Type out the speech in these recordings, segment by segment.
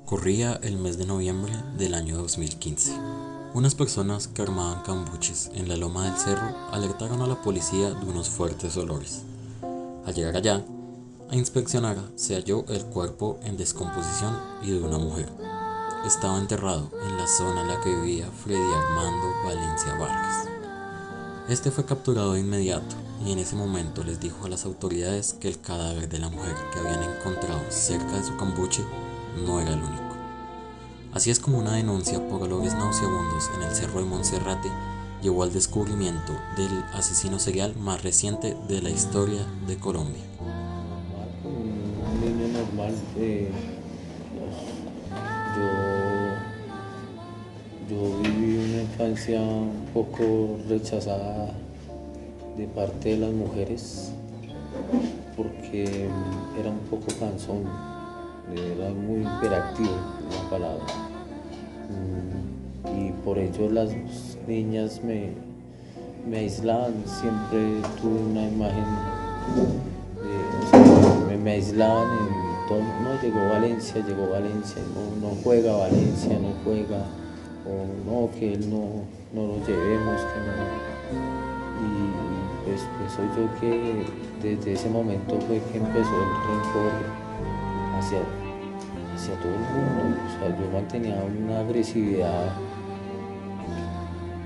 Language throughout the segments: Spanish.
Corría el mes de noviembre del año 2015. Unas personas que armaban cambuches en la loma del cerro alertaron a la policía de unos fuertes olores. Al llegar allá, a inspeccionar, se halló el cuerpo en descomposición y de una mujer. Estaba enterrado en la zona en la que vivía Freddy Armando Valencia Vargas. Este fue capturado de inmediato y en ese momento les dijo a las autoridades que el cadáver de la mujer que habían encontrado cerca de su cambuche no era el único. Así es como una denuncia por olores nauseabundos en el cerro de Monserrate llevó al descubrimiento del asesino serial más reciente de la historia de Colombia. Un niño normal, yo viví una infancia un poco rechazada de parte de las mujeres porque era un poco cansón, era muy hiperactivo la palabra. Y por ello las niñas me aislaban, siempre tuve una imagen me aislaban en todo. No, llegó Valencia, no juega Valencia, no juega, o no, que él no lo llevemos, que no. Y pues pienso yo que desde ese momento fue que empezó el rencor hacia todo el mundo. O sea, yo mantenía una agresividad.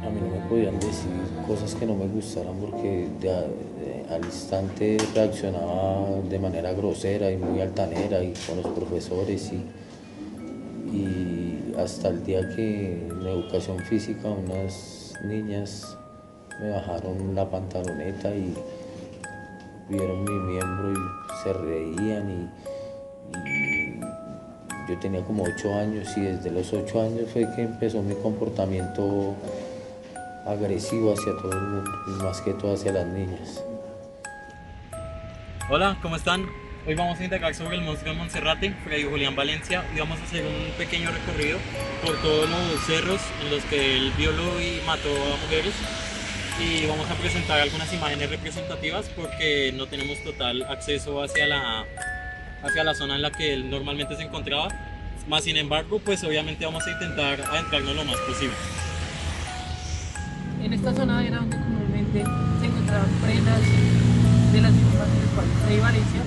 A mí no me podían decir cosas que no me gustaran porque al instante reaccionaba de manera grosera y muy altanera y con los profesores y hasta el día que en educación física unas niñas me bajaron la pantaloneta y vieron mi miembro y se reían y yo tenía como 8 años y desde los 8 años fue que empezó mi comportamiento agresivo hacia todo el mundo y más que todo hacia las niñas. Hola, ¿cómo están? Hoy vamos a indagar sobre el monstruo de Monserrate, Freddy Julián Valencia, y vamos a hacer un pequeño recorrido por todos los cerros en los que él violó y mató a mujeres, y vamos a presentar algunas imágenes representativas porque no tenemos total acceso hacia la zona en la que él normalmente se encontraba. Más sin embargo, pues obviamente vamos a intentar adentrarnos lo más posible. En esta zona era donde comúnmente se encontraban prendas de las víctimas de las cuales Freddy Valencia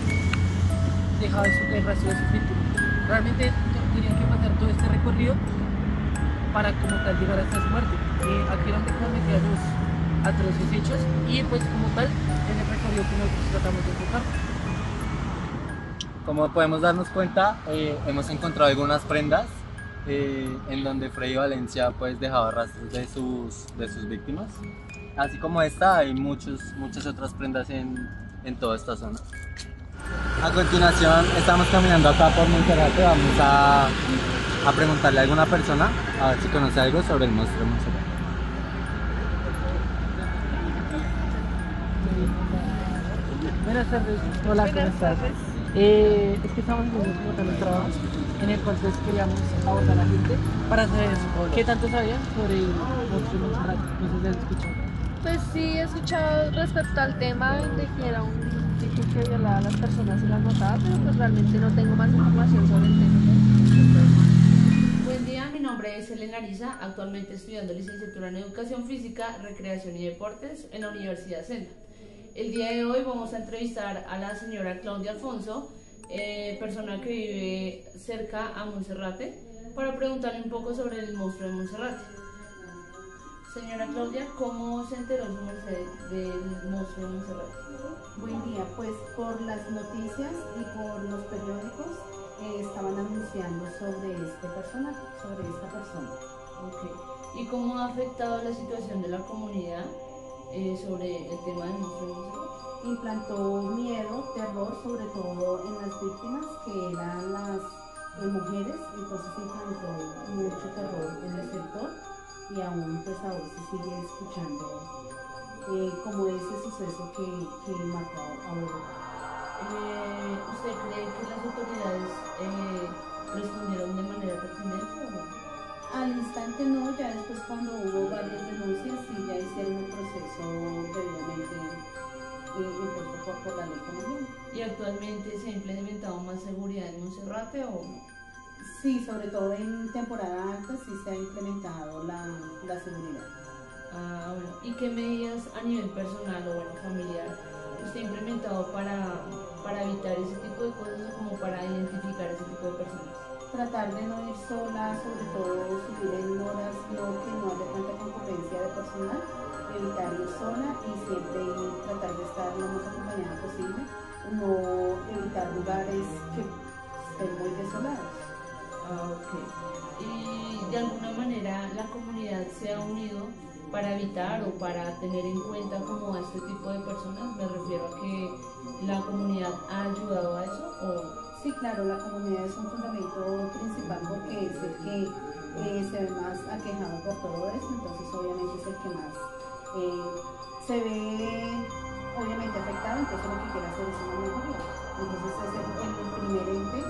dejaba el rastro de sus víctimas. Realmente tenían que pasar todo este recorrido para como tal llegar hasta su muerte. Aquí era donde cometían los atroces hechos y pues como tal en el recorrido que nosotros tratamos de enfocar. Como podemos darnos cuenta, hemos encontrado algunas prendas en donde Freddy Valencia pues dejaba rastros de sus víctimas. Así como esta, hay muchas otras prendas en toda esta zona. A continuación, estamos caminando acá por Monserrate. Vamos a preguntarle a alguna persona a ver si conoce algo sobre el monstruo de Monserrate. Buenas tardes. Hola, ¿cómo estás? Es que estamos haciendo como tal un trabajo en el cual pues queríamos abordar a la gente para saber qué tanto sabían sobre el monstruo de Monserrate. No sé si has escuchado. Pues sí, he escuchado respecto al tema de que era un tipo que violaba a las personas y las mataba, pero pues realmente no tengo más información sobre el tema. Buen día, mi nombre es Elena Ariza, actualmente estudiando licenciatura en Educación Física, Recreación y Deportes en la Universidad Senda. El día de hoy vamos a entrevistar a la señora Claudia Alfonso, persona que vive cerca a Monserrate, para preguntarle un poco sobre el monstruo de Monserrate. Señora Claudia, ¿cómo se enteró su merced del monstruo de Monserrate? Buen día, pues por las noticias y por los periódicos estaban anunciando sobre este personaje, sobre esta persona. Okay. ¿Y cómo ha afectado la situación de la comunidad sobre el tema del monstruo de Monserrate? Implantó miedo, terror, sobre todo en las víctimas que eran las mujeres, entonces implantó mucho terror en el sector y aún pues ahora se sigue escuchando como ese suceso que mató a Bogotá. ¿Usted cree que las autoridades respondieron de manera pertinente o no? Al instante no, ya después cuando hubo varias denuncias sí ya hicieron el proceso debidamente impuesto por la ley colombiana. ¿Y actualmente se ha implementado más seguridad en Monserrate o no? Sí, Sí, sobre todo en temporada alta sí se ha incrementado la seguridad. Ah, bueno. ¿Y qué medidas a nivel personal o bueno, familiar usted ha implementado para evitar ese tipo de cosas o como para identificar ese tipo de personas? Tratar de no ir sola, sobre todo subir en horas que no haya tanta concurrencia de personal, evitar ir sola y siempre tratar de estar lo más acompañada posible, no evitar lugares que estén muy desolados. Ah, ok. ¿Y de alguna manera la comunidad se ha unido para evitar o para tener en cuenta como a este tipo de personas? Me refiero a que la comunidad ha ayudado a eso o... Sí, claro, la comunidad es un fundamento principal porque es el que se ve más aquejado por todo esto, entonces obviamente es el que más se ve obviamente afectado, entonces lo que quiere hacer es una mejoría. Entonces es el primer ente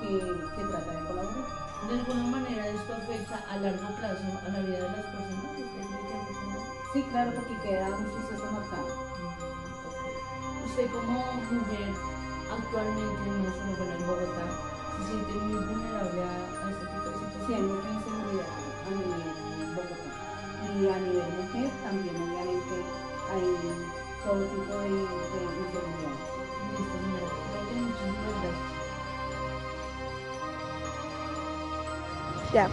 que trata de colaborar. ¿De alguna manera esto afecta a largo plazo a la vida de las personas? ¿Usted cree que afecta más? Sí, claro, porque queda un suceso marcado. Usted como mujer actualmente, no solo bueno, en Bogotá, se siente muy vulnerable a este tipo de situaciones. Sí, hay mucha inseguridad a nivel Bogotá. Y a nivel mujer también obviamente hay todo tipo de inseguridad. Listo, señora. Creo que muchísimas gracias. Ya.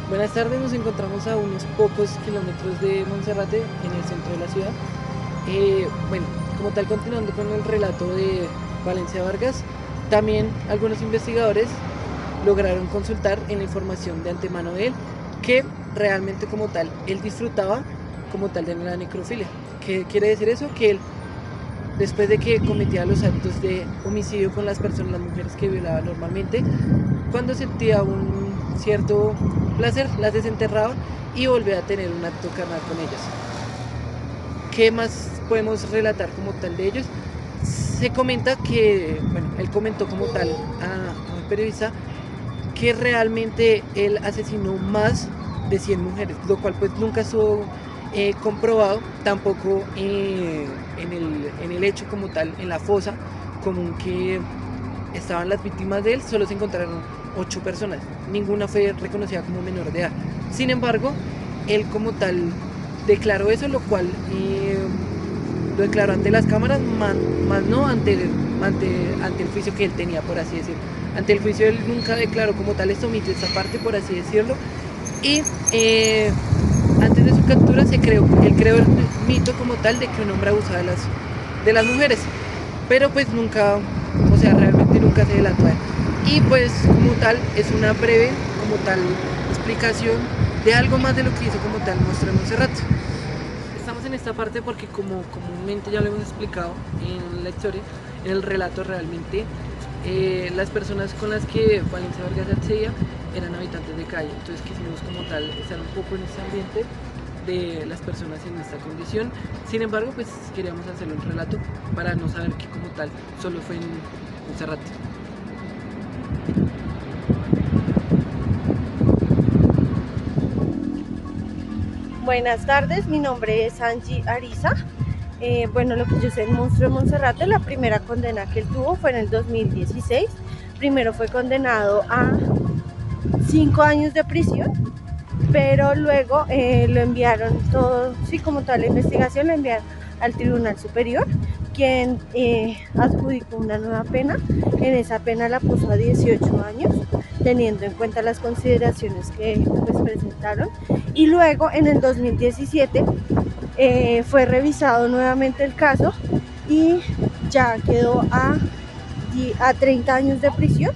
Buenas tardes, nos encontramos a unos pocos kilómetros de Monserrate, en el centro de la ciudad. Bueno, como tal, continuando con el relato de Valencia Vargas, también algunos investigadores lograron consultar en la información de antemano de él que realmente como tal, él disfrutaba como tal de la necrofilia. ¿Qué quiere decir eso? Que él, después de que cometía los actos de homicidio con las personas, las mujeres que violaba normalmente, cuando sentía un cierto placer, las desenterraba y volvía a tener un acto carnal con ellas. ¿Qué más podemos relatar como tal de ellos? Se comenta que, bueno, él comentó como tal a un periodista que realmente él asesinó más de 100 mujeres, lo cual pues nunca estuvo comprobado, tampoco en el hecho como tal, en la fosa común que estaban las víctimas de él, solo se encontraron 8 personas, ninguna fue reconocida como menor de edad. Sin embargo, él como tal declaró eso, lo cual lo declaró ante las cámaras, más no ante el juicio que él tenía, por así decirlo. Ante el juicio él nunca declaró como tal, esto omitió esa parte, por así decirlo. Y antes de su captura él creó el mito como tal de que un hombre abusaba de las mujeres, pero pues nunca, o sea, realmente nunca se delató a él. Y pues como tal es una breve como tal explicación de algo más de lo que hizo como tal Monstruo de Monserrate. Estamos en esta parte porque como comúnmente ya lo hemos explicado en la historia, en el relato realmente, las personas con las que Valencia Vargas accedía eran habitantes de calle, entonces quisimos como tal estar un poco en ese ambiente de las personas en esta condición. Sin embargo, pues queríamos hacerlo en relato para no saber que como tal solo fue en Monserrate. Buenas tardes, mi nombre es Angie Ariza. Bueno, lo que yo sé, el Monstruo de Monserrate, la primera condena que él tuvo fue en el 2016. Primero fue condenado a 5 años de prisión, pero luego lo enviaron todo, sí, como toda la investigación, lo enviaron al Tribunal Superior, quien adjudicó una nueva pena. En esa pena la puso a 18 años, teniendo en cuenta las consideraciones que pues presentaron. Y luego en el 2017 fue revisado nuevamente el caso y ya quedó a 30 años de prisión.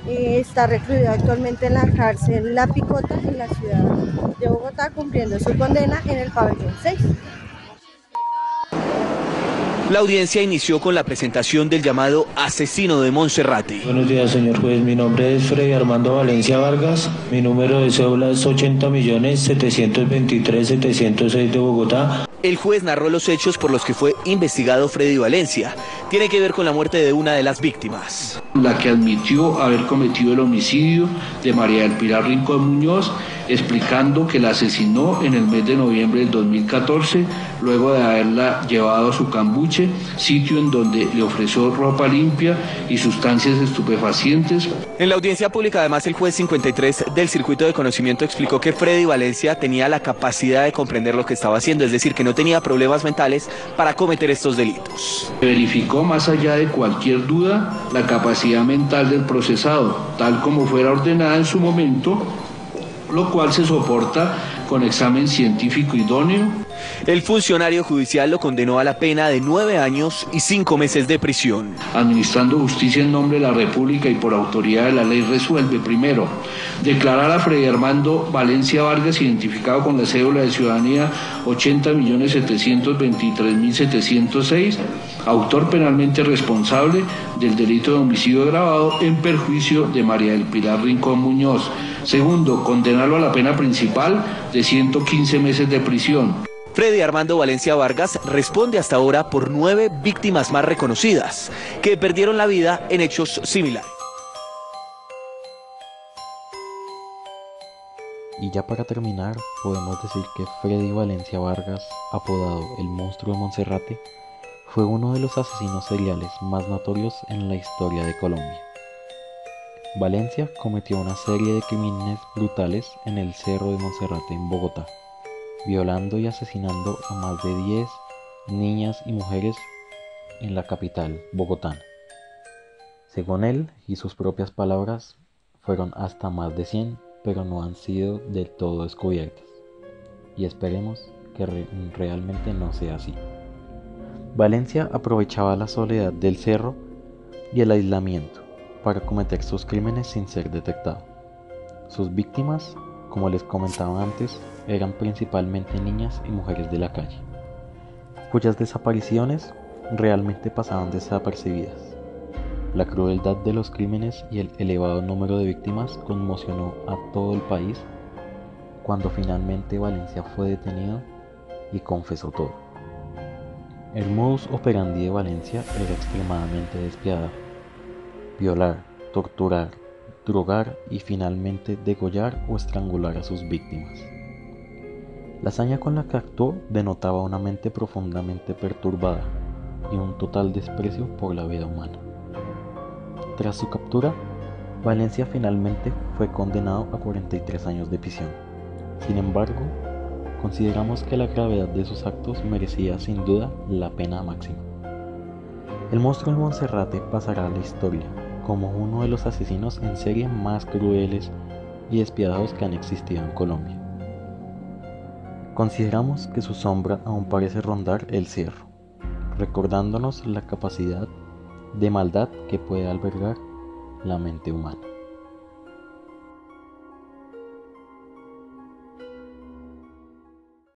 Está recluido actualmente en la cárcel La Picota en la ciudad de Bogotá, cumpliendo su condena en el pabellón 6. La audiencia inició con la presentación del llamado asesino de Monserrate. Buenos días, señor juez. Mi nombre es Freddy Armando Valencia Vargas. Mi número de cédula es 80.723.706 de Bogotá. El juez narró los hechos por los que fue investigado Freddy Valencia. Tiene que ver con la muerte de una de las víctimas. La que admitió haber cometido el homicidio de María del Pilar Rincón Muñoz, explicando que la asesinó en el mes de noviembre del 2014, luego de haberla llevado a su cambuche, sitio en donde le ofreció ropa limpia y sustancias estupefacientes. En la audiencia pública, además, el juez 53 del Circuito de Conocimiento explicó que Freddy Valencia tenía la capacidad de comprender lo que estaba haciendo, es decir, que no tenía problemas mentales para cometer estos delitos. Verificó, más allá de cualquier duda, la capacidad mental del procesado, tal como fuera ordenada en su momento, lo cual se soporta con examen científico idóneo. El funcionario judicial lo condenó a la pena de 9 años y 5 meses de prisión. Administrando justicia en nombre de la República y por autoridad de la ley, resuelve: primero, declarar a Freddy Armando Valencia Vargas, identificado con la cédula de ciudadanía 80.723.706, autor penalmente responsable del delito de homicidio agravado en perjuicio de María del Pilar Rincón Muñoz. Segundo, condenarlo a la pena principal de 115 meses de prisión. Freddy Armando Valencia Vargas responde hasta ahora por 9 víctimas más reconocidas que perdieron la vida en hechos similares. Y ya para terminar, podemos decir que Freddy Valencia Vargas, apodado el Monstruo de Monserrate, fue uno de los asesinos seriales más notorios en la historia de Colombia. Valencia cometió una serie de crímenes brutales en el Cerro de Monserrate en Bogotá, violando y asesinando a más de 10 niñas y mujeres en la capital bogotana. Según él y sus propias palabras, fueron hasta más de 100, pero no han sido del todo descubiertas. Y esperemos que realmente no sea así. Valencia aprovechaba la soledad del cerro y el aislamiento para cometer sus crímenes sin ser detectado. Sus víctimas, como les comentaba antes, eran principalmente niñas y mujeres de la calle, cuyas desapariciones realmente pasaban desapercibidas. La crueldad de los crímenes y el elevado número de víctimas conmocionó a todo el país cuando finalmente Valencia fue detenido y confesó todo. El modus operandi de Valencia era extremadamente despiadado: violar, torturar, drogar y finalmente degollar o estrangular a sus víctimas. La hazaña con la que actuó denotaba una mente profundamente perturbada y un total desprecio por la vida humana. Tras su captura, Valencia finalmente fue condenado a 43 años de prisión. Sin embargo, consideramos que la gravedad de sus actos merecía sin duda la pena máxima. El Monstruo de Monserrate pasará a la historia como uno de los asesinos en serie más crueles y despiadados que han existido en Colombia. Consideramos que su sombra aún parece rondar el cerro, recordándonos la capacidad de maldad que puede albergar la mente humana.